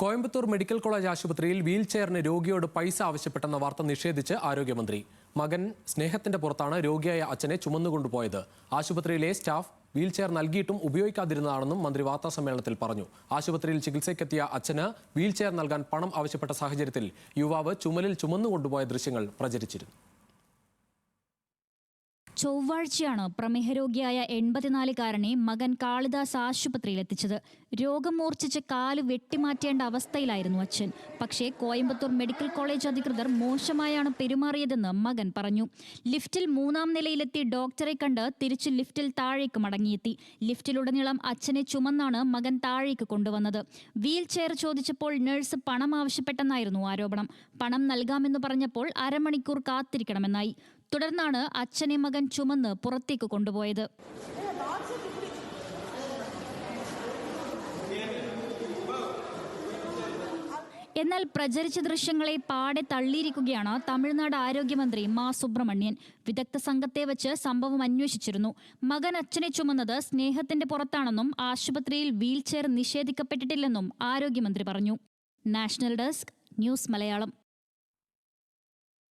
Coimbatore medical college ആശുപത്രിയിൽ വീൽചെയറിന് രോഗിയോട് പൈസ ആവശ്യപ്പെട്ടെന്ന വാർത്ത നിഷേധിച്ച് ആരോഗ്യമന്ത്രി. മകൻ സ്നേഹത്തിന്റെ പുറത്താണ് രോഗിയായ അച്ഛനെ ചുമന്നുകൊണ്ടുപോയത്. ആശുപത്രിയിലെ സ്റ്റാഫ് വീൽചെയർ നൽകിയിട്ടും ഉപയോഗിക്കാതിരുന്നതാണെന്നും മന്ത്രി വാർത്താസമ്മേളനത്തിൽ പറഞ്ഞു. ആശുപത്രിയിൽ ചികിത്സയ്ക്കെത്തിയ അച്ഛന് വീൽചെയർ നൽകാൻ പണം ആവശ്യപ്പെട്ട സാഹചര്യത്തിൽ യുവാവ് ചുമലിൽ ചുമന്നുകൊണ്ടുപോയ ദൃശ്യങ്ങൾ പ്രചരിച്ചിരുന്നു. ചൊവ്വാഴ്ചയാണ് പ്രമേഹരോഗിയായ 84-കാരനെ മകൻ കാളിദാസ് ആശുപത്രിയിൽ എത്തിച്ചത്. രോഗം മൂർച്ഛിച്ച് കാല് വെട്ടിമാറ്റേണ്ട അവസ്ഥയിലായിരുന്നു അച്ഛൻ. പക്ഷേ കോയമ്പത്തൂർ മെഡിക്കൽ കോളേജ് അധികൃതർ മോശമായാണ് പെരുമാറിയതെന്ന് മകൻ പറഞ്ഞു. ലിഫ്റ്റിൽ 3-ാം നിലയിലെത്തി ഡോക്ടറെ കണ്ട് തിരിച്ച് ലിഫ്റ്റിൽ താഴേക്ക് മടങ്ങിയെത്തി. ലിഫ്റ്റിലുടനീളം അച്ഛനെ ചുമന്നാണ് മകൻ താഴേക്ക് കൊണ്ടുവന്നത്. വീൽ ചെയർ ചോദിച്ചപ്പോൾ നഴ്സ് പണം ആവശ്യപ്പെട്ടെന്നായിരുന്നു ആരോപണം. പണം നൽകാമെന്ന് പറഞ്ഞപ്പോൾ അരമണിക്കൂർ കാത്തിരിക്കണമെന്നായി. തുടർന്നാണ് അച്ഛനെ മകൻ ചുമന്ന് പുറത്തേക്ക് കൊണ്ടുപോയത്. എന്നാൽ പ്രചരിച്ച ദൃശ്യങ്ങളെ പാടെ തള്ളിയിരിക്കുകയാണ് തമിഴ്നാട് ആരോഗ്യമന്ത്രി മാ സുബ്രഹ്മണ്യൻ. വിദഗ്ധ സംഘത്തെ വെച്ച് സംഭവം അന്വേഷിച്ചിരുന്നു. മകൻ അച്ഛനെ ചുമന്നത് സ്നേഹത്തിന്റെ പുറത്താണെന്നും ആശുപത്രിയിൽ വീൽചെയർ നിഷേധിക്കപ്പെട്ടിട്ടില്ലെന്നും ആരോഗ്യമന്ത്രി പറഞ്ഞു. National desk, news Malayalam.